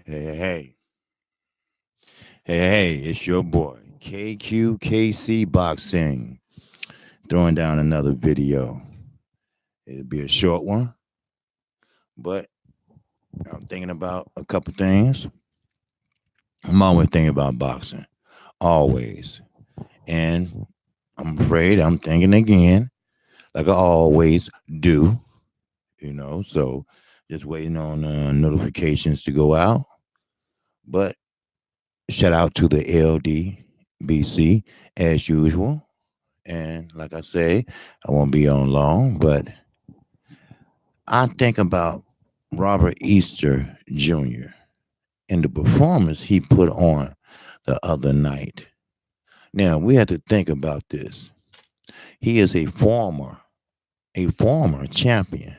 Hey, it's your boy, Kqkc Boxing, throwing down another video. It'll be a short one, but I'm thinking about a couple things. I'm always thinking about boxing, always. And I'm afraid I'm thinking again, like I always do. So just waiting on notifications to go out. But shout out to the LDBC as usual. And like I say, I won't be on long, but I think about Robert Easter Jr. and the performance he put on the other night. Now we have to think about this. He is a former champion.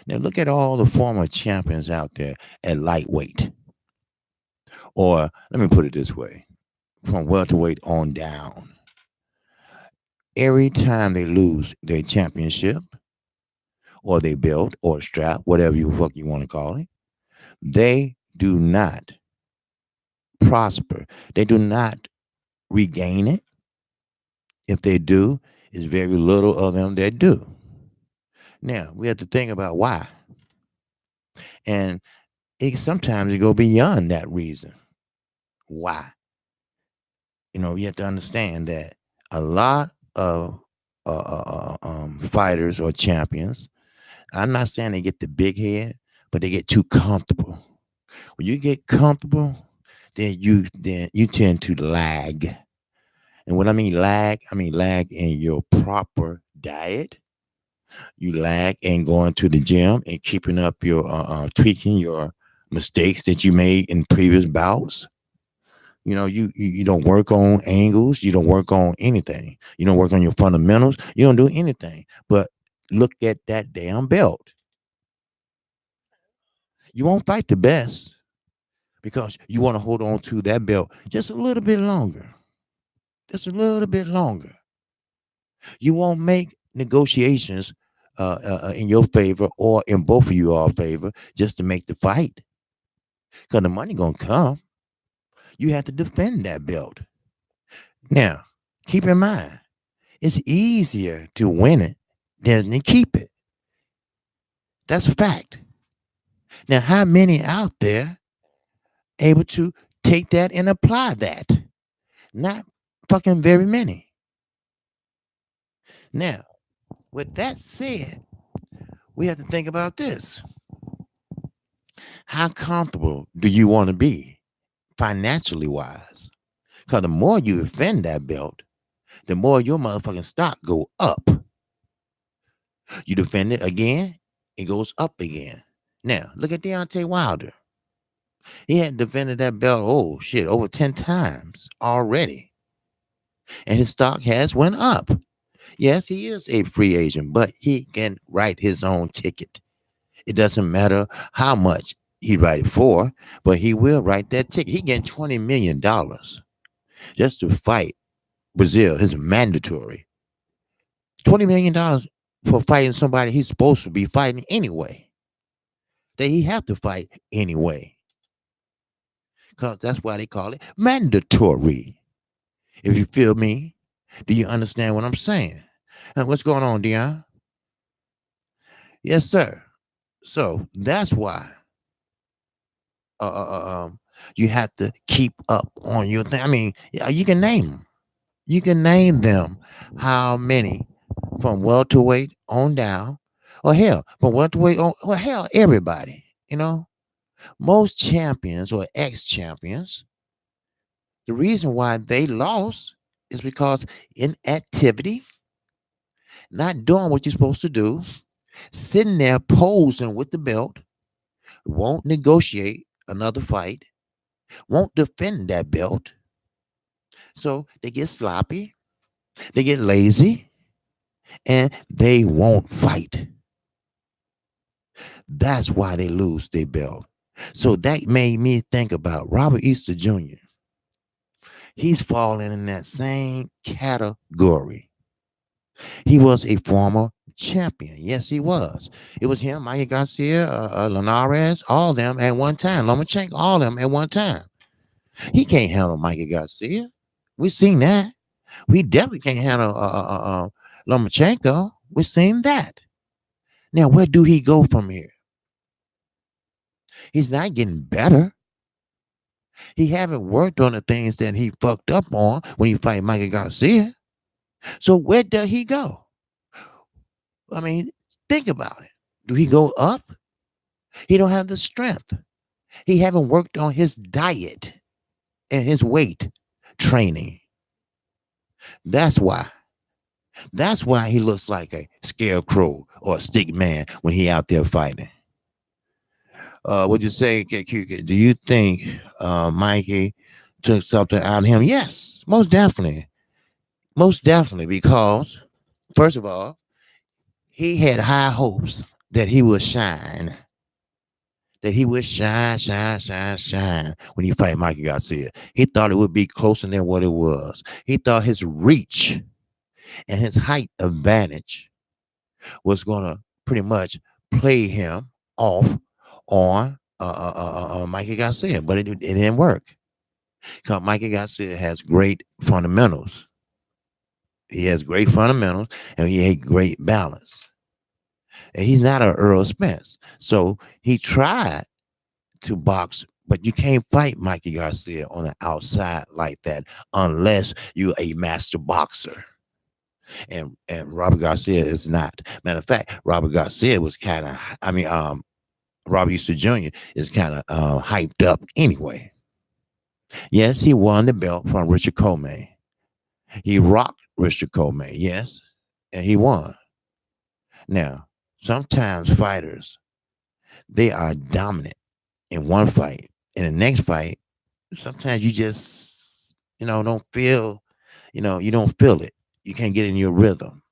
Now look at all the former champions out there at lightweight. Or let me put it this way, from welterweight on down. Every time they lose their championship, or they belt or strap, whatever you fuck you want to call it, they do not prosper. They do not regain it. If they do, it's very little of them that do. Now we have to think about why, and sometimes it go beyond that reason. Why? You have to understand that a lot of fighters or champions. I'm not saying they get the big head, but they get too comfortable. When you get comfortable, then you tend to lag. And when I mean lag in your proper diet. You lag in going to the gym and keeping up your tweaking your mistakes that you made in previous bouts. You don't work on angles. You don't work on anything. You don't work on your fundamentals. You don't do anything. But look at that damn belt. You won't fight the best because you want to hold on to that belt just a little bit longer. Just a little bit longer. You won't make negotiations in your favor or in both of you all favor just to make the fight. Because the money gonna come. You have to defend that belt. Now, keep in mind, it's easier to win it than to keep it. That's a fact. Now, how many out there able to take that and apply that? Not fucking very many. Now, with that said, we have to think about this. How comfortable do you want to be financially wise? Because the more you defend that belt, the more your motherfucking stock go up. You defend it again, it goes up again. Now, look at Deontay Wilder. He had defended that belt, oh shit, over 10 times already. And his stock has went up. Yes, he is a free agent, but he can write his own ticket. It doesn't matter how much he write it for, but he will write that ticket. He getting $20 million just to fight Brazil. It's mandatory. $20 million for fighting somebody he's supposed to be fighting anyway. That he have to fight anyway. Because that's why they call it mandatory. If you feel me, do you understand what I'm saying? And what's going on, Dion? Yes, sir. So that's why you have to keep up on your thing. I mean, you can name them. You can name them how many from welterweight on down, or hell, from welterweight on, well, hell, everybody. Most champions or ex-champions, the reason why they lost is because inactivity, not doing what you're supposed to do, sitting there posing with the belt, won't negotiate another fight, won't defend that belt. So they get sloppy, they get lazy, and they won't fight. That's why they lose their belt. So that made me think about Robert Easter Jr. He's falling in that same category. He was a former champion. Yes, he was. It was him, Mikey Garcia, Linares, all of them at one time. Lomachenko, all of them at one time. He can't handle Mikey Garcia. We've seen that. We definitely can't handle Lomachenko. We've seen that. Now, where do he go from here? He's not getting better. He haven't worked on the things that he fucked up on when he fight Mikey Garcia. So where does he go? I mean, think about it. Do he go up? He don't have the strength. He haven't worked on his diet and his weight training. That's why. That's why he looks like a scarecrow or a stick man when he out there fighting. Would you say, Kqkc, do you think Mikey took something out of him? Yes, most definitely. Most definitely, because first of all, he had high hopes that he would shine. That he would shine when he fight Mikey Garcia. He thought it would be closer than what it was. He thought his reach and his height advantage was going to pretty much play him off on Mikey Garcia, but it didn't work. Because Mikey Garcia has great fundamentals. He has great fundamentals and he has great balance. And he's not an Earl Spence. So he tried to box, but you can't fight Mikey Garcia on the outside like that unless you're a master boxer. And Robert Garcia is not. Matter of fact, Robert Garcia was kind of, Robert Easter Jr. is kind of hyped up anyway. Yes, he won the belt from Richard Coleman. He rocked Richard Coleman, yes, and he won. Now, sometimes fighters, they are dominant in one fight. In the next fight, sometimes you just, don't feel, you don't feel it. You can't get in your rhythm.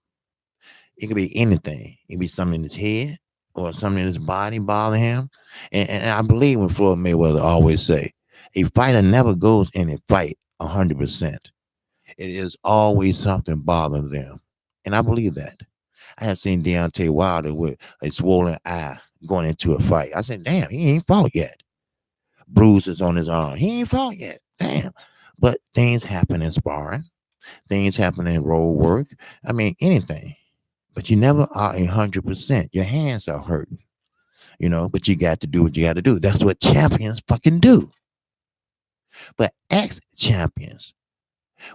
It could be anything. It could be something in his head or something in his body bothering him. And I believe when Floyd Mayweather always say, a fighter never goes in a fight 100%. It is always something bothering them. And I believe that. I have seen Deontay Wilder with a swollen eye going into a fight. I said, damn, he ain't fought yet. Bruises on his arm. He ain't fought yet. Damn. But things happen in sparring. Things happen in road work. I mean, anything. But you never are 100%. Your hands are hurting. But you got to do what you got to do. That's what champions fucking do. But ex-champions,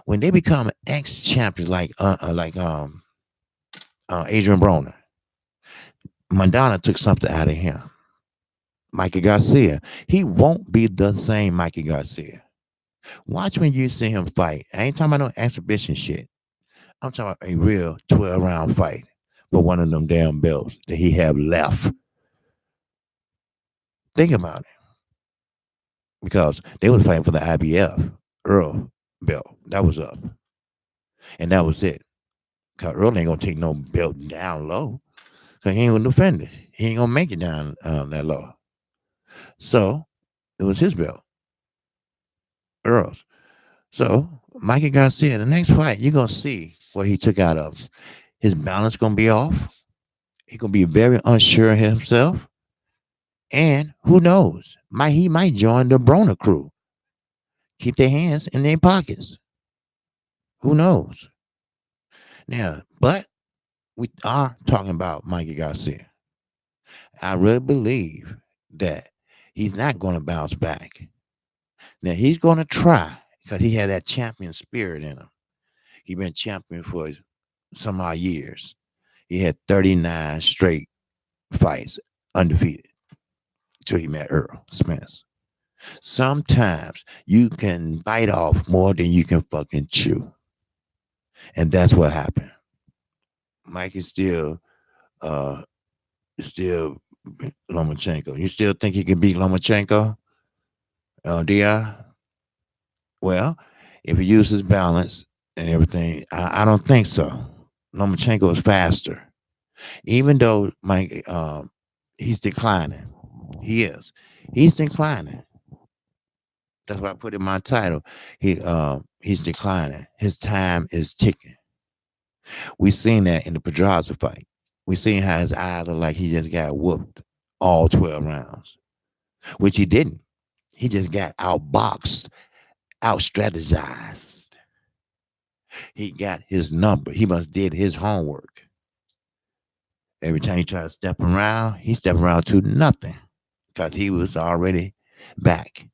when they become ex-champions like Adrian Broner, Madonna took something out of him. Mikey Garcia, he won't be the same Mikey Garcia. Watch when you see him fight. I ain't talking about no exhibition shit. I'm talking about a real 12-round fight for one of them damn belts that he have left. Think about it. Because they was fighting for the IBF Earl belt. That was up. And that was it. Because Earl ain't going to take no belt down low. Because he ain't going to defend it. He ain't going to make it down that low. So, it was his belt. Earl's. So, Mikey Garcia, the next fight, you're going to see what he took out of. His balance going to be off. He's going to be very unsure of himself. And who knows? He might join the Broner crew. Keep their hands in their pockets. Who knows? Now, but we are talking about Mikey Garcia. I really believe that he's not going to bounce back. Now, he's going to try because he had that champion spirit in him. He's been champion for some odd years. He had 39 straight fights undefeated until he met Earl Spence. Sometimes you can bite off more than you can fucking chew. And that's what happened. Mike is still Lomachenko. You still think he can beat Lomachenko? D.I.? Well, if he uses balance and everything, I don't think so. Lomachenko is faster. Even though Mike, he's declining. He is. He's declining. That's why I put in my title. He's declining. His time is ticking. We've seen that in the Pedraza fight. We seen how his eyes look like he just got whooped all 12 rounds, which he didn't. He just got outboxed, out strategized. He got his number. He must did his homework. Every time he tried to step around, he stepped around to nothing because he was already back.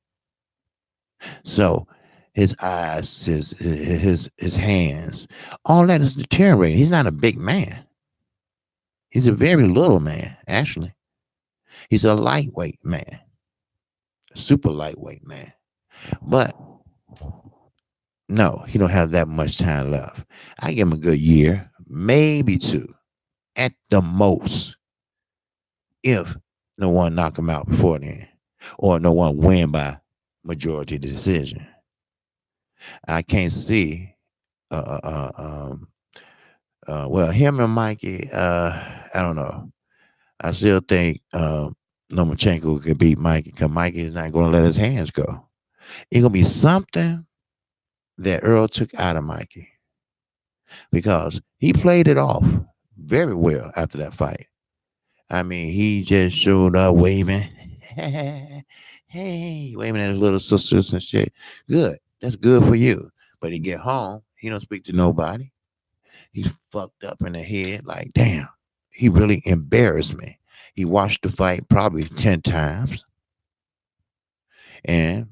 So his eyes, his hands, all that is deteriorating. He's not a big man. He's a very little man, actually. He's a lightweight man, super lightweight man. But no, he don't have that much time left. I give him a good year, maybe two, at the most, if no one knock him out before then, or no one win by majority decision. I can't see. Uh, uh, uh, um, well, him and Mikey. I don't know. I still think Lomachenko could beat Mikey because Mikey is not going to let his hands go. It's gonna be something that Earl took out of Mikey because he played it off very well after that fight. I mean, he just showed up waving, hey, waving at his little sisters and shit. Good, that's good for you. But he get home, he don't speak to nobody. He's fucked up in the head. Like, damn, he really embarrassed me. He watched the fight probably 10 times, and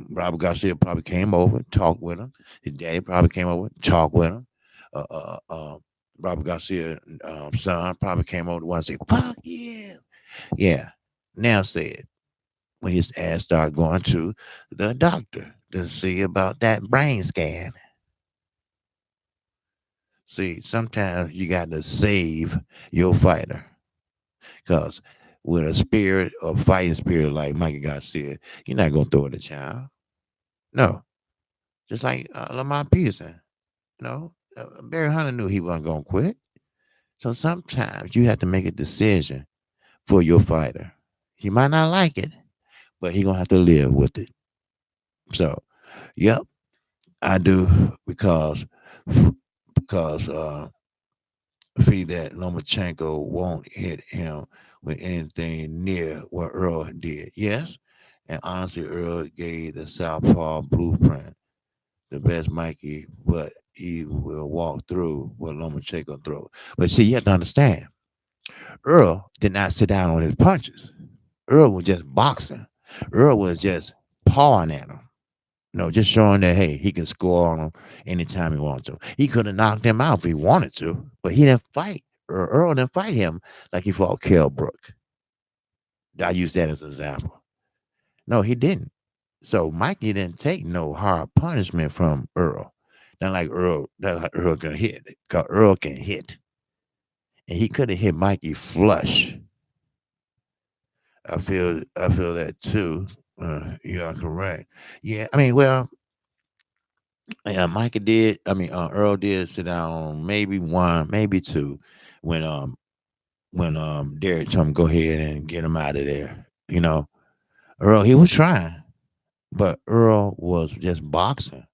Robert Garcia probably came over, talked with him. His daddy probably came over, talked with him. Uh, uh, uh, Robert Garcia son probably came over to one and say, "Fuck you." Yeah. Now said when his ass started going to the doctor to see about that brain scan. See, sometimes you got to save your fighter because with a spirit or fighting spirit like Mikey Garcia, you're not gonna throw it at a child. No, just like Lamar Peterson. Barry Hunter knew he wasn't gonna quit. So sometimes you have to make a decision for your fighter. He might not like it, but he gonna have to live with it. So, yep, I do because see that Lomachenko won't hit him with anything near what Earl did. Yes, and honestly, Earl gave the Southpaw blueprint the best Mikey, but he will walk through what Lomachenko throw. But see, you have to understand, Earl did not sit down on his punches. Earl was just boxing. Earl was just pawing at him. Just showing that hey, he can score on him anytime he wants to. He could have knocked him out if he wanted to, but he didn't fight. Earl didn't fight him like he fought Kell Brook. I use that as an example. No, he didn't. So Mikey didn't take no hard punishment from Earl. Not like Earl can hit. Because Earl can hit. And he could have hit Mikey flush. I feel that too. You are correct. Yeah, I mean, well, yeah, Micah did. I mean, Earl did sit down maybe one, maybe two, when Derek told him go ahead and get him out of there. Earl he was trying, but Earl was just boxing.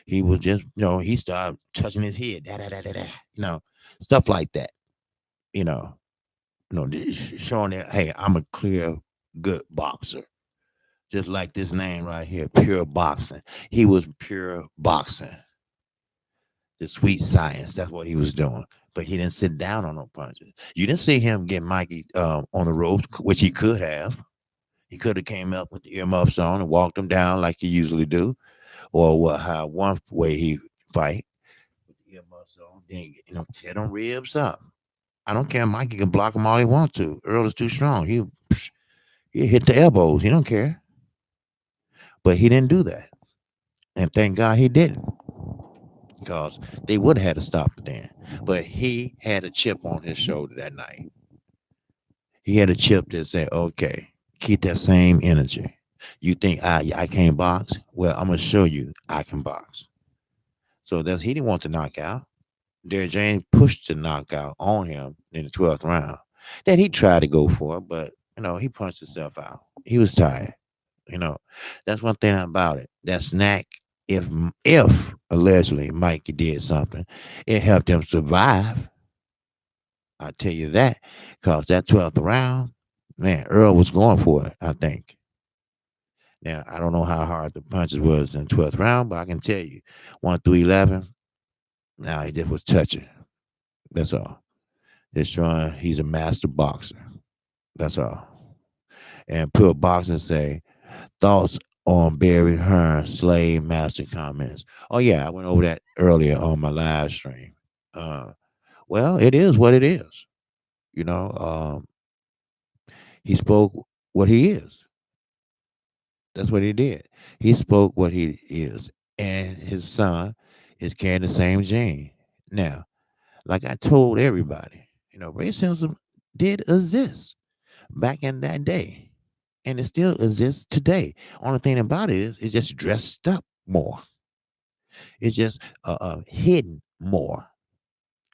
He was just he started touching his head, da da da da da, stuff like that. You know, showing that hey, I'm a clear good boxer. Just like this name right here, pure boxing. He was pure boxing. The sweet science. That's what he was doing. But he didn't sit down on no punches. You didn't see him get Mikey on the ropes, which he could have. He could have came up with the earmuffs on and walked him down like he usually do, or how one way he fight with the earmuffs on, then tear them ribs up. I don't care. Mikey can block him all he wants to. Earl is too strong. He hit the elbows. He don't care. But he didn't do that, and thank God he didn't. Because they would have had to stop it then. But he had a chip on his shoulder that night. He had a chip that said, okay, keep that same energy. You think I can't box? Well, I'm gonna show you I can box. So he didn't want the knockout. Derrick James pushed the knockout on him in the 12th round. Then he tried to go for it, but he punched himself out. He was tired. You know, that's one thing about it. That snack, if allegedly Mikey did something, it helped him survive. I tell you that, because that 12th round, man, Earl was going for it, I think. Now, I don't know how hard the punches was in the 12th round, but I can tell you, 1 through 11, now he just was touching. That's all. Just showing he's a master boxer. That's all. And put box and say, thoughts on Barry Hearn's slave master comments. Oh, yeah, I went over that earlier on my live stream. Uh, well, it is what it is. You know, he spoke what he is. That's what he did. He spoke what he is. And his son is carrying the same gene. Now, like I told everybody, racism did exist back in that day. And it still exists today. Only thing about it is it's just dressed up more. It's just hidden more.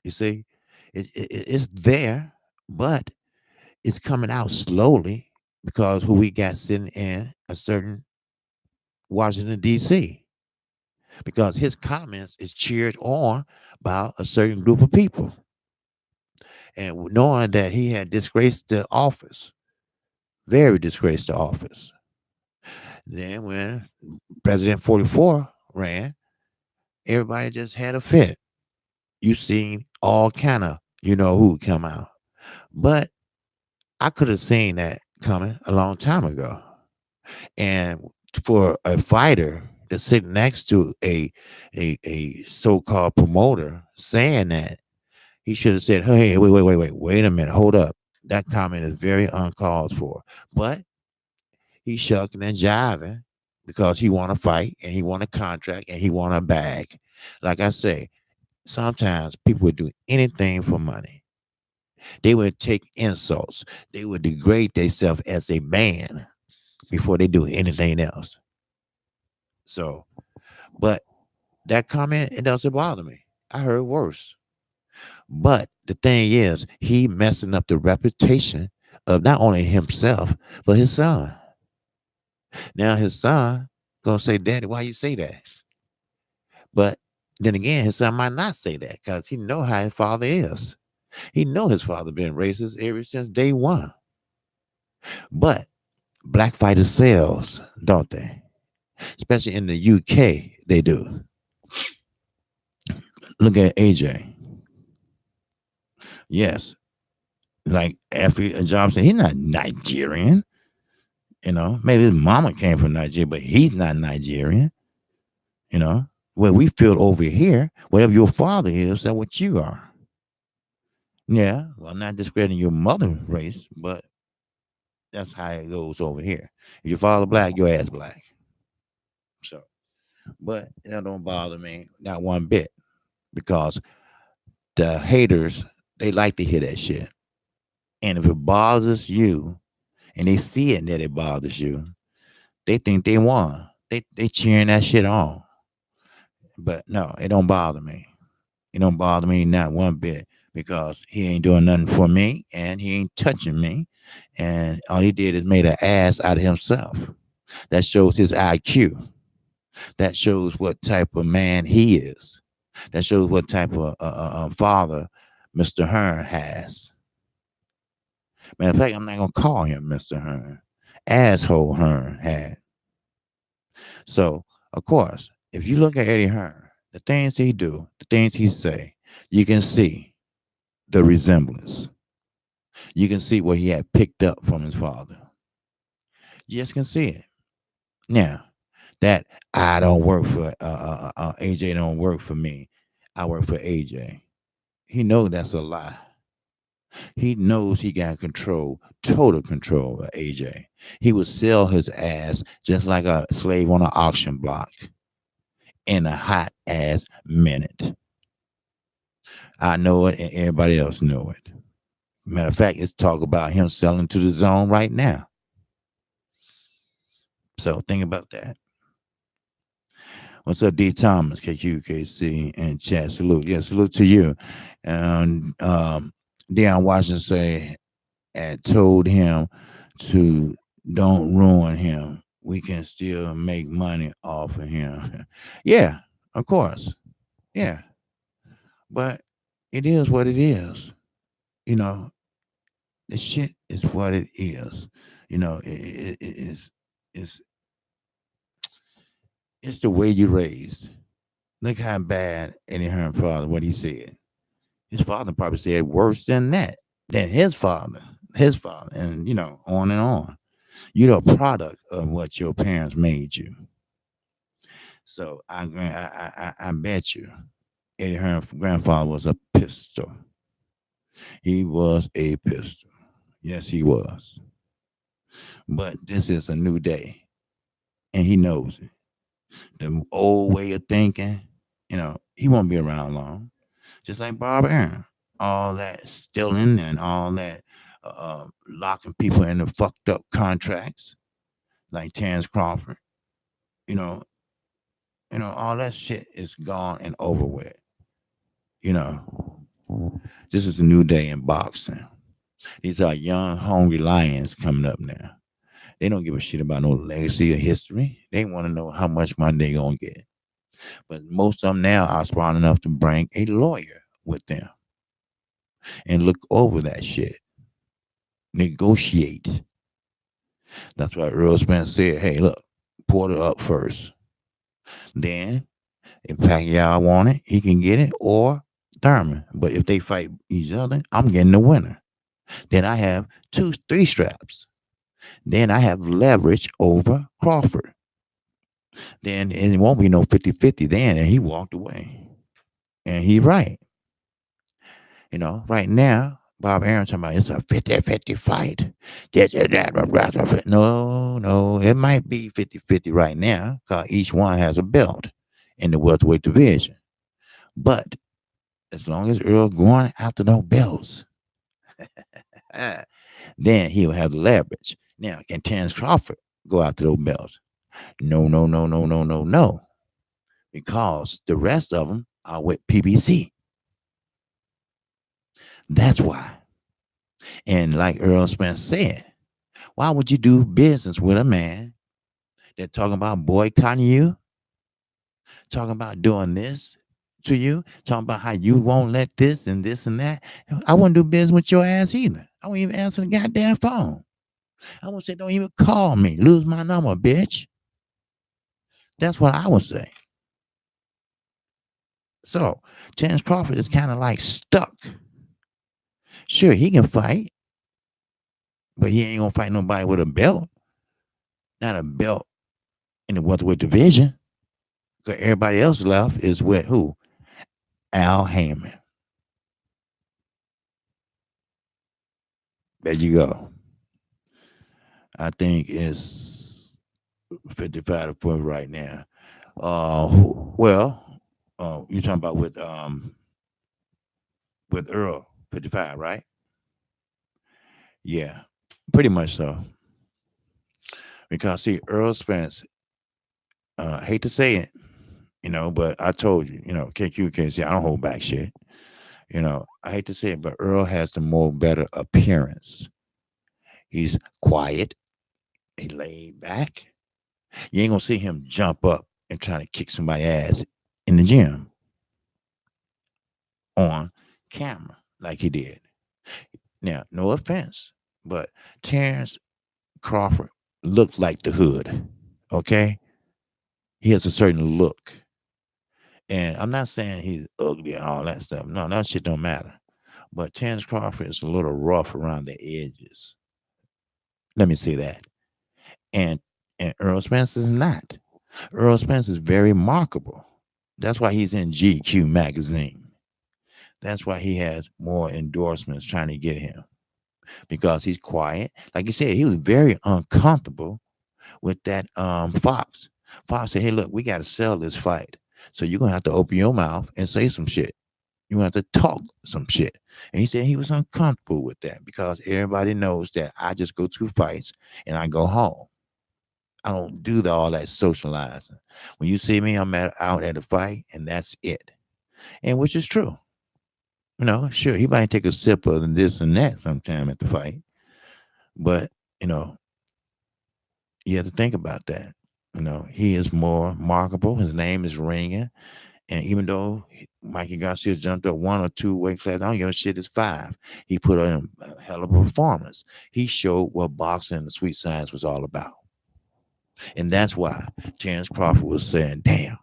You see, it's there, but it's coming out slowly because who we got sitting in a certain Washington D.C. because his comments is cheered on by a certain group of people, and knowing that he had disgraced the office, very disgraced the office. Then when President 44 ran, everybody just had a fit. You seen all kind of who come out, but I could have seen that coming a long time ago. And for a fighter to sit next to a so-called promoter saying that, he should have said, "Hey, wait a minute, hold up. That comment is very uncalled for." But he's shucking and jiving because he want to fight and he want a contract and he want a bag. Like I say, sometimes people would do anything for money. They would take insults. They would degrade themselves as a man before they do anything else. So, but that comment, it doesn't bother me. I heard worse. But the thing is, he messing up the reputation of not only himself, but his son. Now his son gonna say, "Daddy, why you say that?" But then again, his son might not say that because he know how his father is. He know his father been racist ever since day one. But black fighters sells, don't they? Especially in the UK, they do. Look at AJ. Yes, like Effie Johnson, he's not Nigerian. Maybe his mama came from Nigeria, but he's not Nigerian. You know, well, we feel over here, whatever your father is, that's what you are. Yeah, well, I'm not discrediting your mother race, but that's how it goes over here. If your father black, your ass black. So, but that don't bother me not one bit because the haters, they like to hear that shit. And if it bothers you, and they see it that it bothers you, they think they won. They cheering that shit on. But no, it don't bother me. It don't bother me not one bit because he ain't doing nothing for me and he ain't touching me. And all he did is made an ass out of himself. That shows his IQ. That shows what type of man he is. That shows what type of father Mr. Hearn has. Matter of fact, I'm not going to call him Mr. Hearn. Asshole Hearn had. So, of course, if you look at Eddie Hearn, the things he do, the things he say, you can see the resemblance. You can see what he had picked up from his father. You just can see it. Now, that I don't work for AJ don't work for me. I work for AJ. He knows that's a lie. He knows he got control, total control of AJ. He would sell his ass just like a slave on an auction block in a hot ass minute. I know it and everybody else know it. Matter of fact, it's talk about him selling to the zone right now. So think about that. What's up, D Thomas, Kqkc, and chat? Salute. Yeah, salute to you. And Deion Washington say and told him to don't ruin him. We can still make money off of him. Yeah, of course. Yeah. But it is what it is. You know, the shit is what it is. It's it's the way you raised. Look how bad Eddie Hearn father what he said. His father probably said worse than that, than his father, and on and on. You're the product of what your parents made you. So I bet you Eddie Hearn's grandfather was a pistol. He was a pistol. Yes, he was. But this is a new day, and he knows it. The old way of thinking, he won't be around long. Just like Bob Aaron, all that stealing and all that locking people in the fucked up contracts, like Terrence Crawford. You know, all that shit is gone and over with. You know, this is a new day in boxing. These are young, hungry lions coming up now. They don't give a shit about no legacy or history. They want to know how much money they gonna get. But most of them now are smart enough to bring a lawyer with them and look over that shit, negotiate. That's why Earl Spence said, "Hey, look, Porter up first. Then, if Pacquiao want it, he can get it, or Thurman. But if they fight each other, I'm getting the winner. Then I have three straps. Then I have leverage over Crawford. Then it won't be no 50-50 then." And he walked away. And he right. Right now, Bob Aaron talking about it's a 50-50 fight. No, no, it might be 50-50 right now because each one has a belt in the welterweight division. But as long as Earl going after no belts, then he'll have the leverage. Now, can Terrence Crawford go after those belts? No, no, no, no, no, no, no. Because the rest of them are with PBC. That's why. And like Earl Spence said, why would you do business with a man that talking about boycotting you, talking about doing this to you, talking about how you won't let this and this and that? I wouldn't do business with your ass either. I wouldn't even answer the goddamn phone. I would say, don't even call me. Lose my number, bitch. That's what I would say. So, Terrence Crawford is kind of like stuck. Sure, he can fight, but he ain't gonna fight nobody with a belt. Not a belt in the welterweight division. Because everybody else left is with who? Al Heyman. There you go. I think it's 55 to 40 right now. Well, you're talking about with Earl 55, right? Yeah, pretty much so. Because see, Earl Spence, hate to say it, but I told you, Kqkc, I don't hold back shit. I hate to say it, but Earl has the more better appearance. He's quiet, he laid back. You ain't gonna see him jump up and try to kick somebody's ass in the gym on camera like he did. Now, no offense, but Terrence Crawford looked like the hood. Okay, he has a certain look, and I'm not saying he's ugly and all that stuff. No, that shit don't matter. But Terrence Crawford is a little rough around the edges. Let me say that. And Earl Spence is not. Earl Spence is very markable. That's why he's in GQ magazine. That's why he has more endorsements trying to get him, because he's quiet. Like you said, he was very uncomfortable with that Fox. Fox said, "Hey, look, we got to sell this fight. So you're going to have to open your mouth and say some shit. You have to talk some shit." And he said he was uncomfortable with that because everybody knows that I just go to fights and I go home. I don't do all that socializing. When you see me, I'm out at a fight and that's it. And which is true. Sure, he might take a sip of this and that sometime at the fight. But, you know, you have to think about that. He is more marketable. His name is ringing. And even though Mikey Garcia jumped up 1 or 2 weight classes. I don't give a shit. It's 5. He put on a hell of a performance. He showed what boxing and the sweet science was all about. And that's why Terrence Crawford was saying, damn.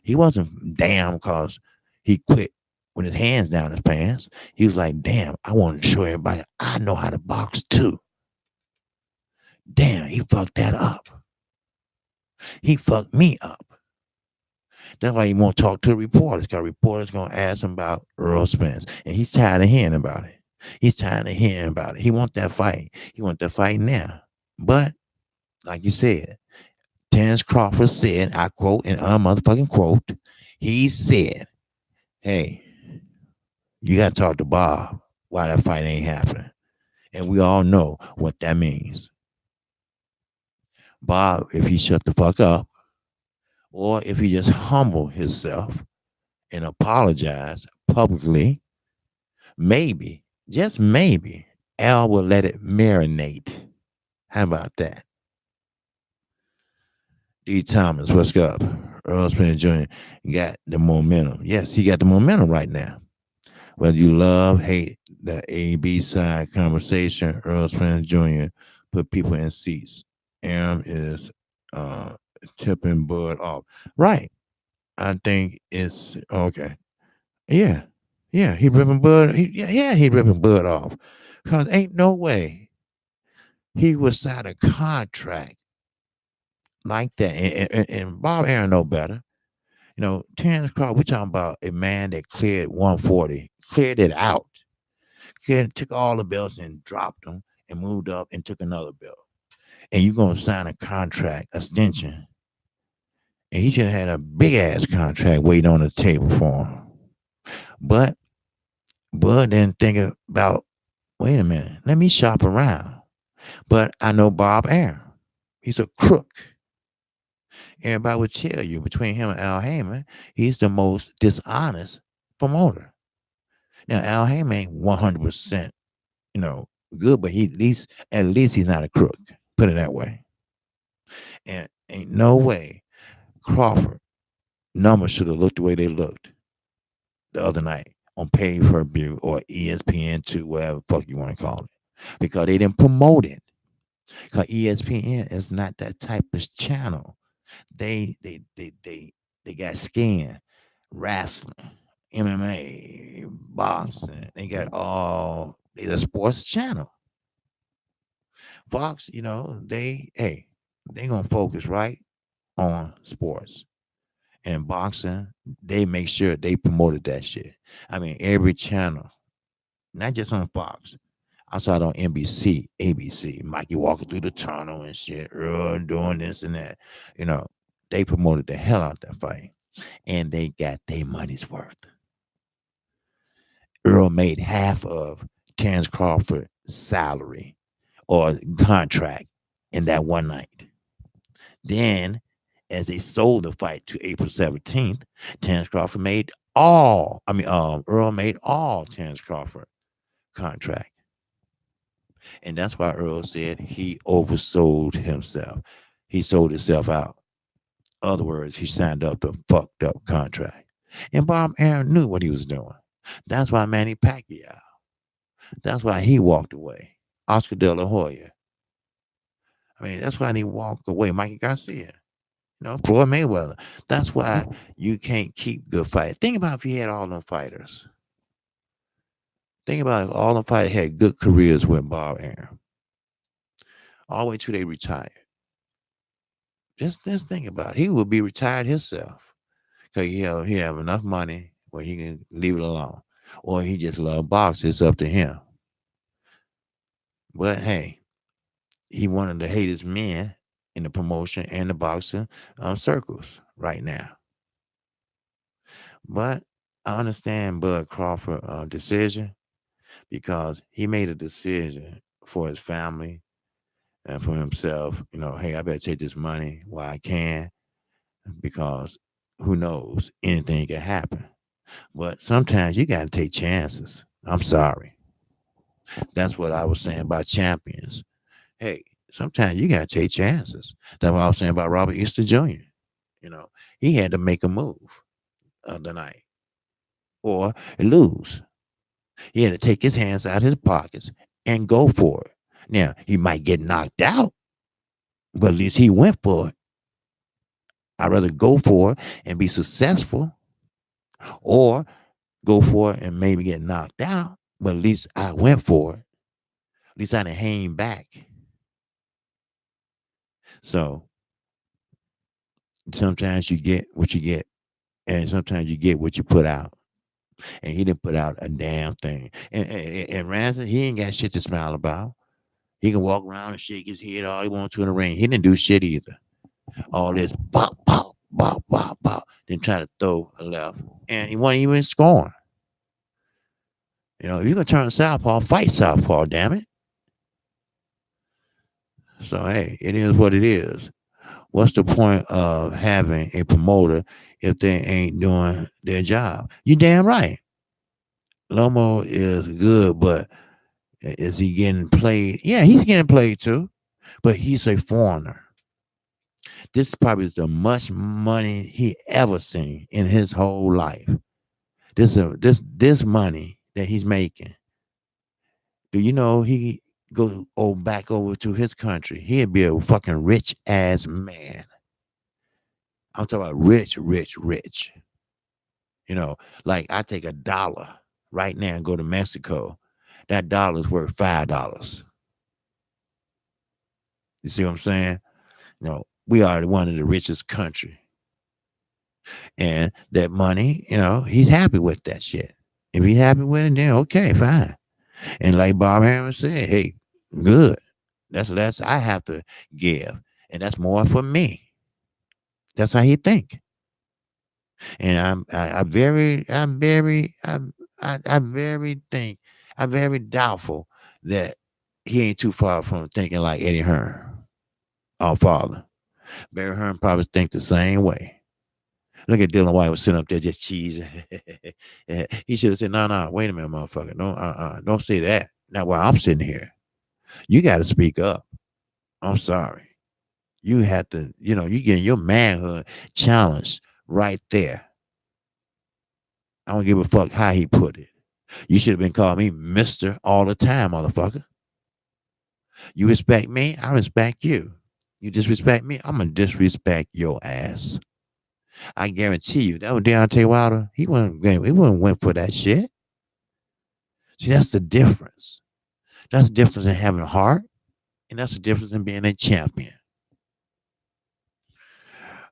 He wasn't damn because he quit with his hands down his pants. He was like, damn, I want to show everybody I know how to box too. Damn, he fucked that up. He fucked me up. That's why he won't talk to the reporters, because reporters going to ask him about Earl Spence. And he's tired of hearing about it. He's tired of hearing about it. He want that fight. He want that fight now. But, like you said, Terrence Crawford said, I quote, and motherfucking quote, he said, hey, you got to talk to Bob why that fight ain't happening. And we all know what that means. Bob, if he shut the fuck up, or if he just humble himself and apologize publicly, maybe, just maybe, Al will let it marinate. How about that? D. Thomas, what's up? Earl Spence Jr. got the momentum. Yes, he got the momentum right now. Whether you love, hate the A-B side conversation, Earl Spence Jr. put people in seats. Aaron is tipping Bud off. Right. I think it's okay. Yeah. Yeah, he ripping Bud. He ripping Bud off. Because ain't no way he would sign a contract like that. And Bob Aaron know better. You know, Terrence Crawford, we're talking about a man that cleared 140, cleared it out. Took all the belts and dropped them and moved up and took another belt. And you're going to sign a contract extension. And he should have had a big ass contract waiting on the table for him. But Bud didn't think about, wait a minute, let me shop around. But I know Bob Aaron. He's a crook. Everybody would tell you between him and Al Heyman, he's the most dishonest promoter. Now, Al Heyman ain't 100%, good, but at least he's not a crook. Put it that way. And ain't no way Crawford numbers should have looked the way they looked the other night on pay-per-view or ESPN2, whatever the fuck you want to call it, because they didn't promote it. Because ESPN is not that type of channel. They got skin, wrestling, MMA, boxing. They got they a sports channel. Fox, they gonna focus right on sports and boxing. They make sure they promoted that shit. I mean, every channel, not just on Fox. I saw it on NBC, ABC, Mikey walking through the tunnel and shit, Earl doing this and that. They promoted the hell out that fight, and they got their money's worth. Earl made half of Terrence Crawford's salary or contract in that one night. Then, as they sold the fight to April 17th, Terrence Crawford Earl made all Terrence Crawford contract. And that's why Earl said he oversold himself. He sold himself out. In other words, he signed up to fucked up contract. And Bob Aaron knew what he was doing. That's why Manny Pacquiao. That's why he walked away. Oscar De La Hoya. I mean, that's why he walked away. Mikey Garcia. Floyd Mayweather. That's why you can't keep good fights. Think about if he had all them fighters. Think about if all them fighters had good careers with Bob Aaron. All the way till they retired. Just think about it. He would be retired himself. Because he have enough money where he can leave it alone. Or he just love boxing. It's up to him. But hey, he wanted to hate his men in the promotion and the boxing circles right now. But I understand Bud Crawford's decision, because he made a decision for his family and for himself. Hey, I better take this money while I can, because who knows, anything can happen. But sometimes you got to take chances. I'm sorry. That's what I was saying about champions. Hey, sometimes you got to take chances. That's what I was saying about Robert Easter Jr. He had to make a move the night. or lose. He had to take his hands out of his pockets and go for it. Now, he might get knocked out, but at least he went for it. I'd rather go for it and be successful or go for it and maybe get knocked out, but at least I went for it. At least I didn't hang back. So sometimes you get what you get, and sometimes you get what you put out. And he didn't put out a damn thing. And Ransom, he ain't got shit to smile about. He can walk around and shake his head all he wants to in the rain. He didn't do shit either. All this bop, bop, bop, bop, bop. Then try to throw a left. And he wasn't even scoring. If you're gonna turn southpaw, fight southpaw, damn it. So hey, it is what it is. What's the point of having a promoter if they ain't doing their job? You damn right. Lomo is good, but is he getting played? Yeah, he's getting played too, but he's a foreigner. This probably is the much money he ever seen in his whole life. This money that he's making. Do you know he go back over to his country? He'd be a fucking rich ass man. I'm talking about rich, rich, rich. Like I take $1 right now and go to Mexico. That dollar's worth $5. You see what I'm saying? We are one of the richest country. And that money, he's happy with that shit. If he's happy with it, then okay, fine. And like Bob Harris said, hey, good. That's less I have to give. And that's more for me. That's how he think. And I'm very doubtful that he ain't too far from thinking like Eddie Hearn, our father. Barry Hearn probably think the same way. Look at Dylan White was sitting up there just cheesing. He should have said, no, wait a minute, motherfucker. Don't say that. Not while I'm sitting here. You got to speak up. I'm sorry. You have to, you getting your manhood challenged right there. I don't give a fuck how he put it. You should have been calling me Mister all the time, motherfucker. You respect me, I respect you. You disrespect me, I'm gonna disrespect your ass. I guarantee you that was Deontay Wilder. He wouldn't went for that shit. See, that's the difference. That's the difference in having a heart, and that's the difference in being a champion.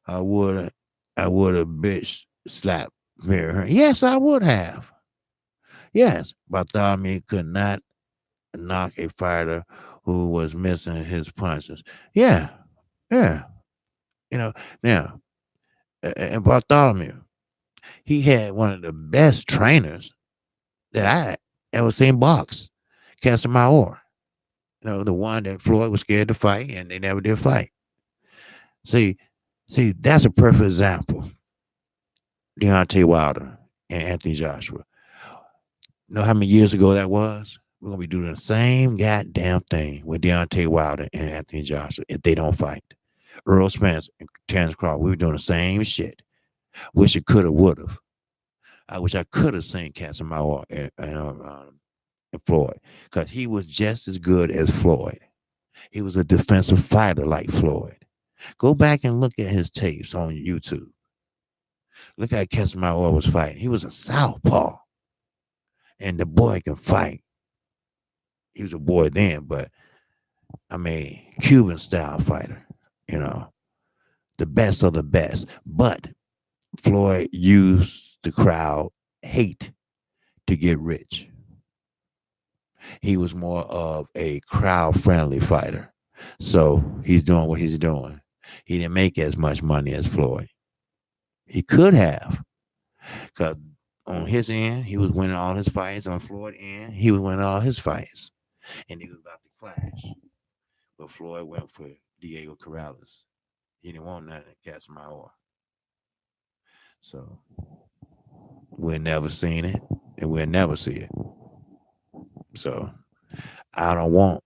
I would have bitch slapped Mary. Yes, I would have. Yes, Bartholomew could not knock a fighter who was missing his punches. Yeah, yeah. Now, and Bartholomew, he had one of the best trainers that I ever seen box, Casamaior. The one that Floyd was scared to fight, and they never did fight. See, that's a perfect example. Deontay Wilder and Anthony Joshua. Know how many years ago that was? We're gonna be doing the same goddamn thing with Deontay Wilder and Anthony Joshua if they don't fight. Earl Spence and Terrence Crawford, we were doing the same shit. Wish it could have, would have. I wish I could have seen Casamaior and Floyd, because he was just as good as Floyd. He was a defensive fighter like Floyd. Go back and look at his tapes on YouTube. Look how Casamaior was fighting. He was a southpaw, and the boy can fight. He was a boy then, but Cuban style fighter. The best of the best. But Floyd used the crowd hate to get rich. He was more of a crowd-friendly fighter. So he's doing what he's doing. He didn't make as much money as Floyd. He could have. Because on his end, he was winning all his fights. On Floyd's end, he was winning all his fights. And he was about to clash. But Floyd went for Diego Corrales. He didn't want nothing to catch my oar. So we'll never seen it, and we'll never see it. So I don't want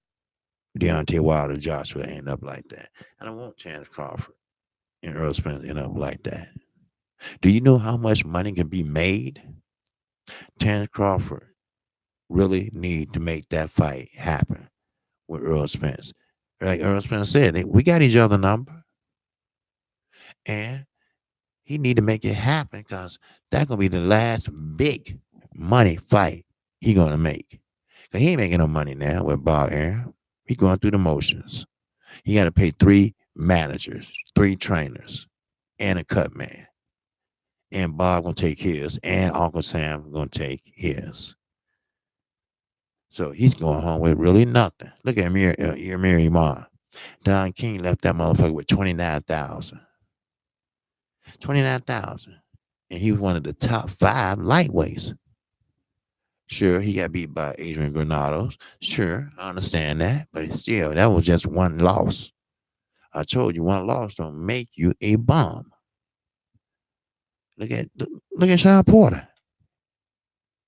Deontay Wilder, Joshua end up like that. I don't want Terrence Crawford and Earl Spence end up like that. Do you know how much money can be made Terrence Crawford really need to make that fight happen with Earl Spence. Like Earl Spence said, we got each other number, and he need to make it happen because that's gonna be the last big money fight he gonna make. 'Cause he ain't making no money now with Bob Arum. He going through the motions. He got to pay 3 managers, 3 trainers, and a cut man. And Bob gonna take his, and Uncle Sam gonna take his. So he's going home with really nothing. Look at Amir Iman. Don King left that motherfucker with 29,000. 29,000. And he was one of the top 5 lightweights. Sure, he got beat by Adrian Granados. Sure, I understand that. But still, that was just one loss. I told you one loss don't make you a bomb. Look at Sean Porter.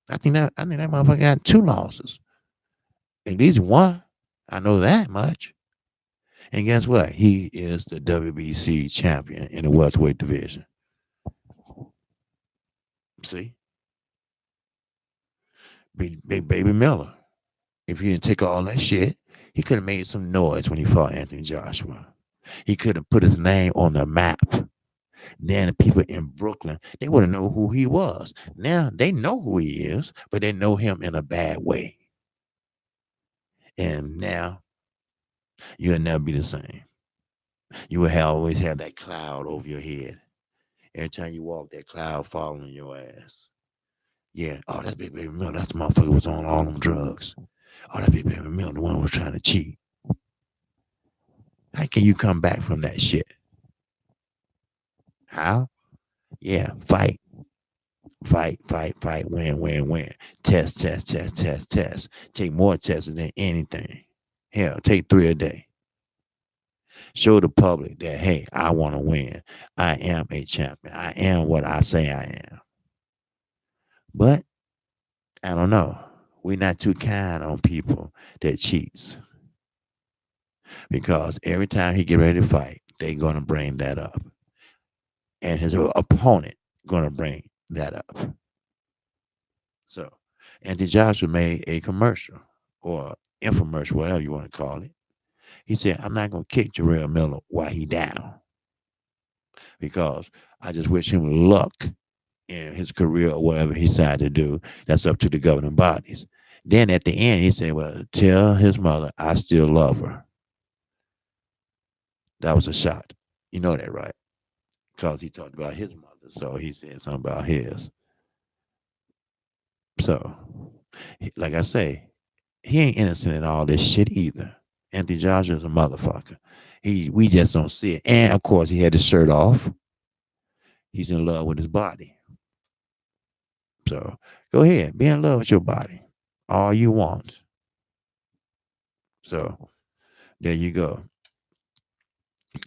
I think that motherfucker got 2 losses. At least one. I know that much. And guess what? He is the WBC champion in the welterweight division. See? Big Baby Miller. If he didn't take all that shit, he could have made some noise when he fought Anthony Joshua. He could have put his name on the map. Then the people in Brooklyn, they would have known who he was. Now they know who he is, but they know him in a bad way. And now you'll never be the same. You will always have that cloud over your head. Every time you walk, that cloud following your ass. Yeah. Oh, that's Big Baby Miller. That's the motherfucker was on all them drugs. Oh, that's Big Baby Miller, the one who was trying to cheat. How can you come back from that shit? How? Yeah, fight. Fight, win. Test. Take more tests than anything. Hell, take 3 a day. Show the public that, hey, I want to win. I am a champion. I am what I say I am. But I don't know. We're not too kind on people that cheats. Because every time he get ready to fight, they going to bring that up. And his opponent going to bring that up. So, Anthony Joshua made a commercial or infomercial, whatever you want to call it. He said, I'm not going to kick Jarrell Miller while he down because I just wish him luck in his career or whatever he decided to do. That's up to the governing bodies. Then at the end, he said, well, tell his mother I still love her. That was a shot. You know that, right? Because he talked about his mother. So he said something about his. So, like I say, he ain't innocent in all this shit either. Anthony Joshua's a motherfucker. We just don't see it. And of course, he had his shirt off. He's in love with his body. So go ahead, be in love with your body. All you want. So there you go.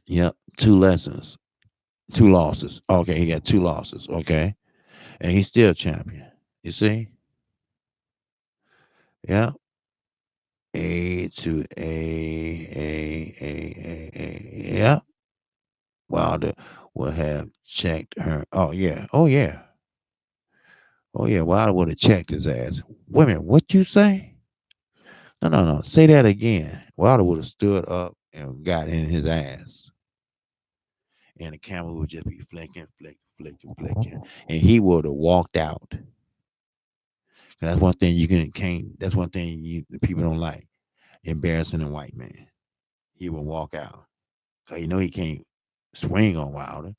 Yep, 2 losses. Okay, he got 2 losses. Okay. And he's still champion. You see? Yeah. A to A. Yeah. Wilder will have checked her. Oh yeah. Oh yeah. Oh yeah. Wilder would have checked his ass. Wait a minute. What you say? No. Say that again. Wilder would have stood up and got in his ass. And the camera would just be flicking. And he would have walked out. And that's one thing can't. That's one thing the people don't like. Embarrassing a white man. He would walk out. So you know he can't swing on Wilder.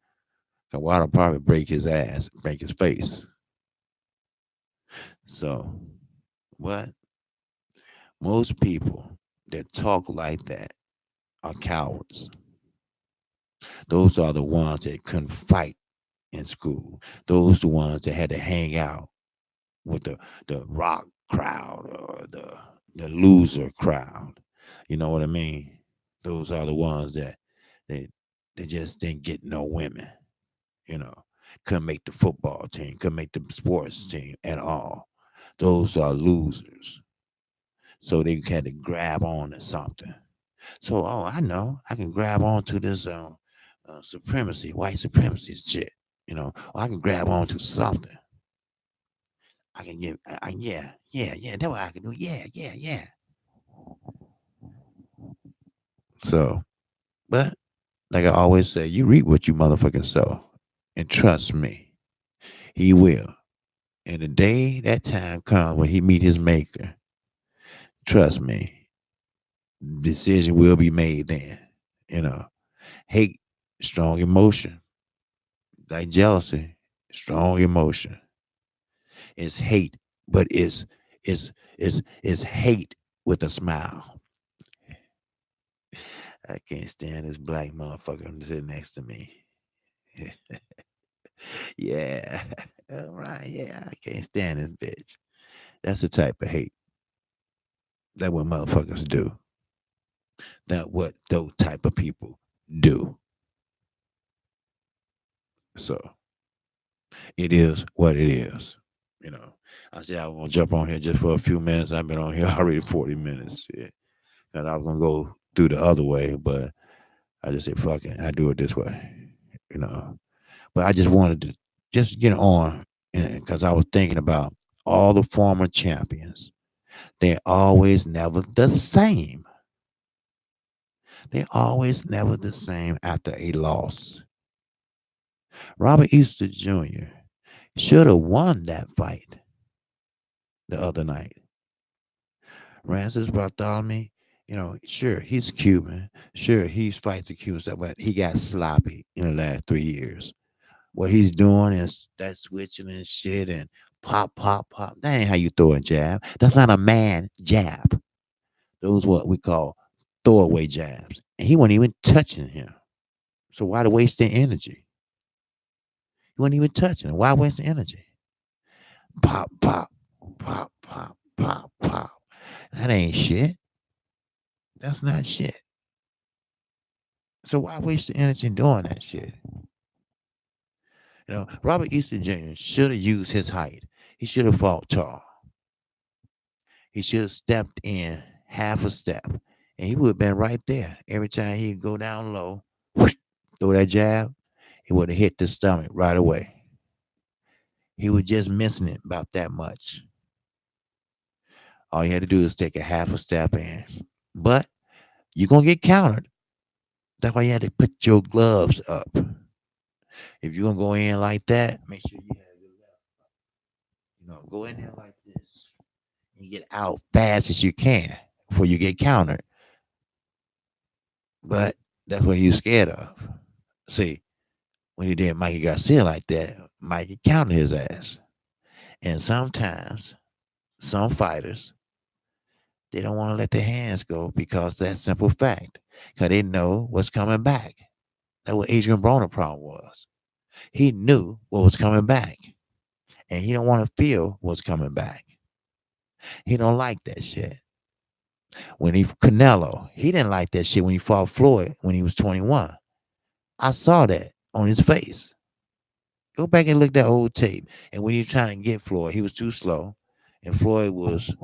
So Wilder probably break his ass, break his face. So what? Most people that talk like that are cowards. Those are the ones that couldn't fight in school. Those are the ones that had to hang out with the rock crowd or the loser crowd. You know what I mean? Those are the ones that they just didn't get no women. You know, couldn't make the football team, couldn't make the sports team at all. Those are losers. So they had to grab on to something. So, I know I can grab on to this supremacy, white supremacy shit. You know, or I can grab on to something. I can get, yeah, yeah, yeah. That's what I can do. Yeah, yeah, yeah. So, but like I always say, you reap what you motherfucking sow, and trust me, he will. And the day that time comes when he meet his maker, trust me, decision will be made then. You know, hate, strong emotion, like jealousy, strong emotion. It's hate, but it's hate with a smile. I can't stand this black motherfucker sitting next to me. Yeah. All right. Yeah. I can't stand this bitch. That's the type of hate. That what motherfuckers do. That what those type of people do. So it is what it is. You know. I said I was gonna jump on here just for a few minutes. I've been on here already 40 minutes. Yeah. Cause I was gonna go through the other way, but I just said fuck it. I do it this way. You know. But I just wanted to just get on because I was thinking about all the former champions. They're always never the same. They're always never the same after a loss. Robert Easter Jr. should have won that fight the other night. Francis Bartholomew, sure, he's Cuban. Sure, he fights the Cuban stuff, but he got sloppy in the last 3 years. What he's doing is that switching and shit and pop, pop, pop. That ain't how you throw a jab. That's not a man jab. Those what we call throwaway jabs. And he wasn't even touching him. So why to waste the energy? He wasn't even touching him. Why waste the energy? Pop, pop, pop, pop, pop, pop. That ain't shit. That's not shit. So why waste the energy doing that shit? Robert Easter Jr. should have used his height. He should have fought tall. He should have stepped in half a step, and he would have been right there. Every time he'd go down low, throw that jab, he would have hit the stomach right away. He was just missing it about that much. All you had to do is take a half a step in. But you're going to get countered. That's why you had to put your gloves up. If you're going to go in like that, make sure you have your left up. Go in there like this and get out fast as you can before you get countered. But that's what he was scared of. See, when he did Mikey Garcia like that, Mikey counted his ass. And sometimes some fighters, they don't want to let their hands go because that simple fact. Because they know what's coming back. That's what Adrian Broner problem was. He knew what was coming back. And he don't want to feel what's coming back. He don't like that shit. When Canelo, he didn't like that shit when he fought Floyd when he was 21. I saw that on his face. Go back and look at that old tape. And when he was trying to get Floyd, he was too slow. And Floyd was,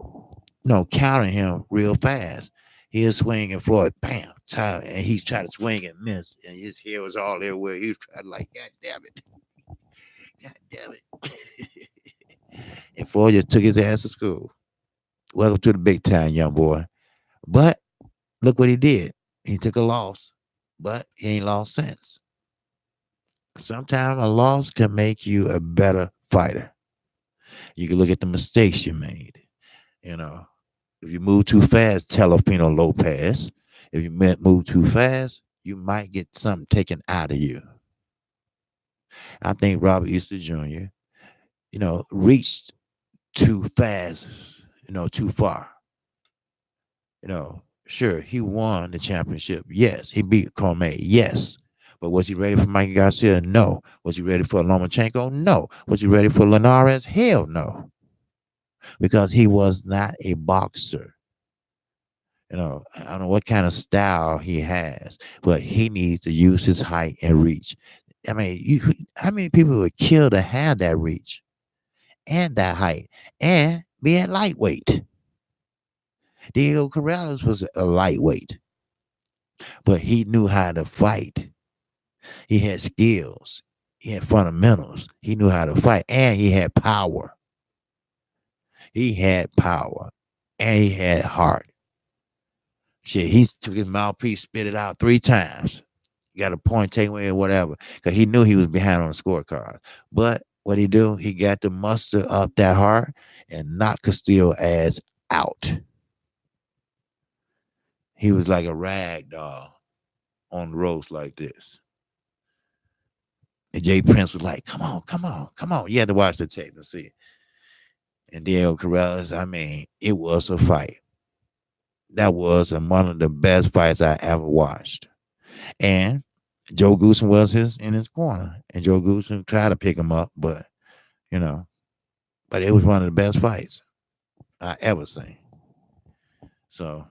countering him real fast. He was swinging Floyd, bam, and he tried to swing and miss. And his hair was all everywhere. He was trying like, God damn it. God damn it. And Floyd just took his ass to school. Welcome to the big time, young boy. But look what he did. He took a loss, but he ain't lost since. Sometimes a loss can make you a better fighter. You can look at the mistakes you made. If you move too fast, Telefino Lopez. If you move too fast, you might get something taken out of you. I think Robert Easter Jr., reached too fast, too far. Sure, he won the championship. Yes. He beat Cormier. Yes. But was he ready for Mikey Garcia? No. Was he ready for Lomachenko? No. Was he ready for Linares? Hell no. Because he was not a boxer. I don't know what kind of style he has, but he needs to use his height and reach. I mean, how many people would kill to have that reach and that height and be a lightweight? Diego Corrales was a lightweight, but he knew how to fight. He had skills. He had fundamentals. He knew how to fight, and he had power. He had power and he had heart. Shit, he took his mouthpiece, spit it out 3 times. Got a point taken away or whatever, because he knew he was behind on the scorecard. But what he do? He got to muster up that heart and knock Castillo ass out. He was like a rag doll on the ropes like this. And Jay Prince was like, "Come on, come on, come on." You had to watch the tape and see it. And Diego Corrales, I mean, it was a fight. That was one of the best fights I ever watched. And Joe Goosen was in his corner, and Joe Goosen tried to pick him up, but you know, but it was one of the best fights I ever seen. So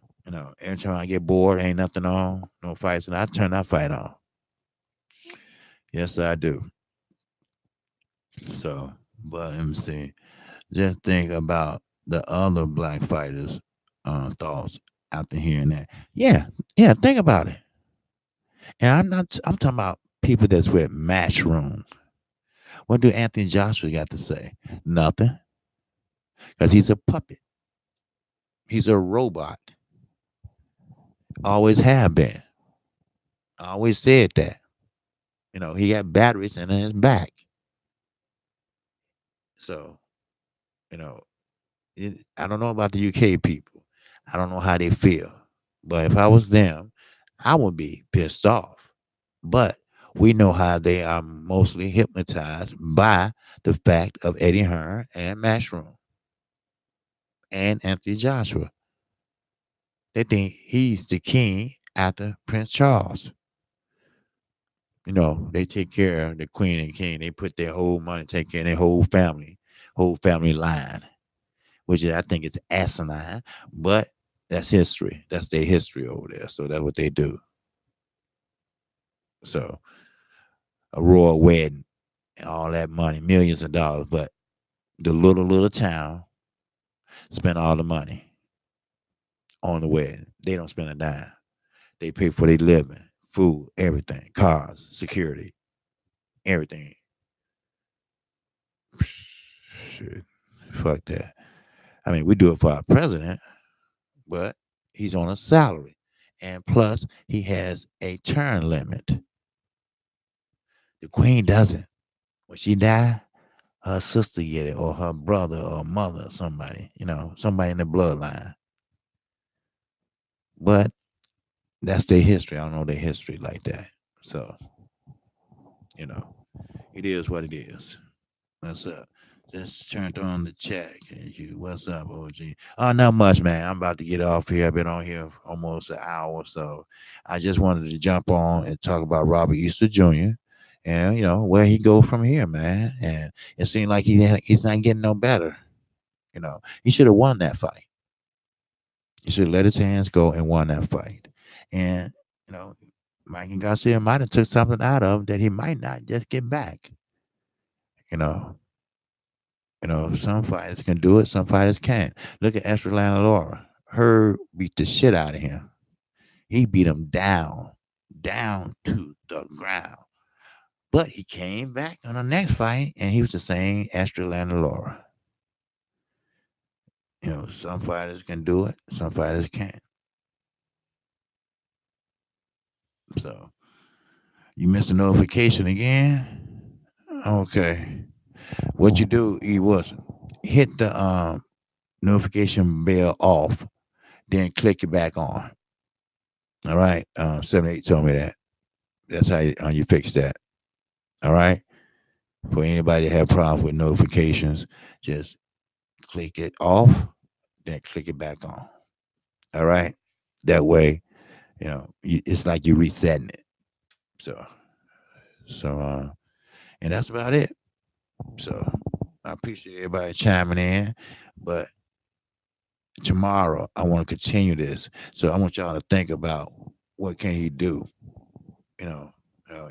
every time I get bored, ain't nothing on, no fights, and I turn that fight on. Yes, I do. So, but let me see. Just think about the other black fighters' thoughts after hearing that. Yeah, yeah. Think about it. And I'm not. I'm talking about people that's with Matchroom. What do Anthony Joshua got to say? Nothing, because he's a puppet. He's a robot. Always have been. I always said that. He got batteries in his back. So, you know, I don't know about the UK people. I don't know how they feel. But if I was them, I would be pissed off. But we know how they are mostly hypnotized by the fact of Eddie Hearn and Matchroom and Anthony Joshua. They think he's the king after Prince Charles. They take care of the queen and king. They put their whole money, take care of their whole family line, which I think is asinine, but that's history. That's their history over there. So that's what they do. So a royal wedding and all that money, millions of dollars, but the little town spent all the money on the wedding. They don't spend a dime. They pay for their living, food, everything, cars, security, everything. Shit, fuck that. I mean, we do it for our president, but he's on a salary. And plus, he has a term limit. The queen doesn't. When she die, her sister get it, or her brother or mother or somebody, somebody in the bloodline. But that's their history. I don't know their history like that. So, you know, it is what it is. What's up? Just turned on the chat. What's up, OG? Oh, not much, man. I'm about to get off here. I've been on here almost an hour, so I just wanted to jump on and talk about Robert Easter Jr. and where he go from here, man. And it seemed like he's not getting no better. He should have won that fight. He should have let his hands go and won that fight. And Mikey Garcia might have took something out of him that he might not just get back. You know, some fighters can do it, some fighters can't. Look at Estrelana Laura. Her beat the shit out of him. He beat him down to the ground. But he came back on the next fight, and he was the same Estrelana Laura. Some fighters can do it, some fighters can't. So, you missed a notification again? Okay. What you do, was hit the notification bell off, then click it back on. All right. 78 told me that. That's how you fix that. All right. For anybody that have problems with notifications, just click it off, then click it back on. All right. That way, it's like you're resetting it. So, and that's about it. So I appreciate everybody chiming in, but tomorrow I want to continue this. So I want y'all to think about what can he do.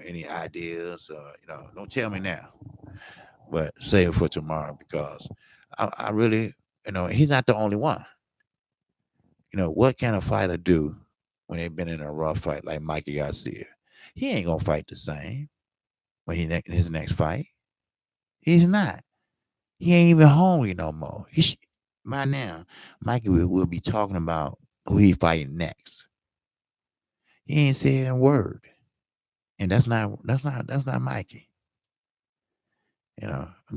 Any ideas? Don't tell me now, but save it for tomorrow because I really, he's not the only one. What can a fighter do when they've been in a rough fight like Mikey Garcia? He ain't gonna fight the same when his next fight. He's not. He ain't even hungry no more. By now, Mikey will be talking about who he fighting next. He ain't said a word, and that's not Mikey.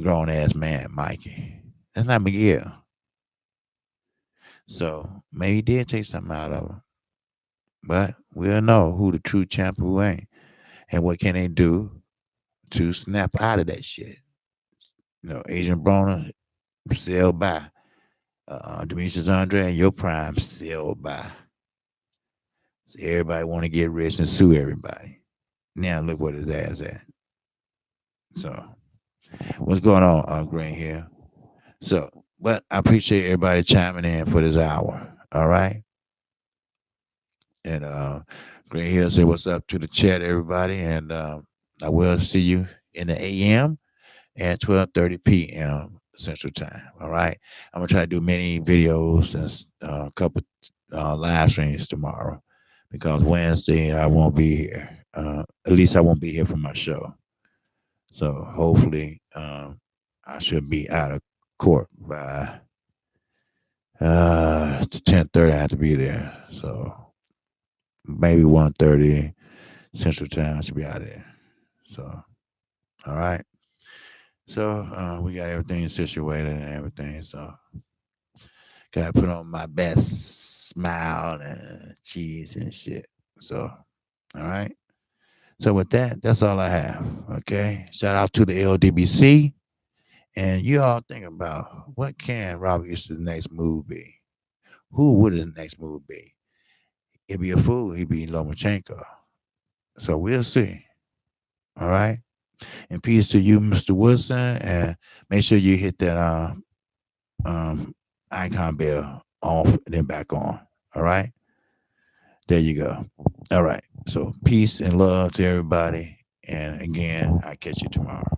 Grown ass man, Mikey. That's not Miguel. So maybe he did take something out of him, but we'll know who the true champ who ain't, and what can they do to snap out of that shit. Agent Broner sailed by. Demetrius Andre and your prime sailed by. So everybody want to get rich and sue everybody. Now look what his ass at. So what's going on, Green here? So, but I appreciate everybody chiming in for this hour. All right. And Green Hill said, "What's up to the chat, everybody?" And I will see you in the AM at 12:30 p.m. Central Time. All right. I'm gonna try to do many videos and a couple live streams tomorrow because Wednesday I won't be here. At least I won't be here for my show. So hopefully I should be out of court by 10:30. I have to be there. So maybe 1:30 Central Time I should be out of there. So all right. So we got everything situated and everything. So gotta put on my best smile and cheese and shit. So all right. So with that, that's all I have. Okay. Shout out to the LDBC. And you all think about what can Robert Houston's next move be? Who would his next move be? It'd be a fool. He'd be Lomachenko. So we'll see. All right. And peace to you, Mr. Woodson. And make sure you hit that um icon bell off and then back on. All right. There you go. All right. So peace and love to everybody. And again, I catch you tomorrow.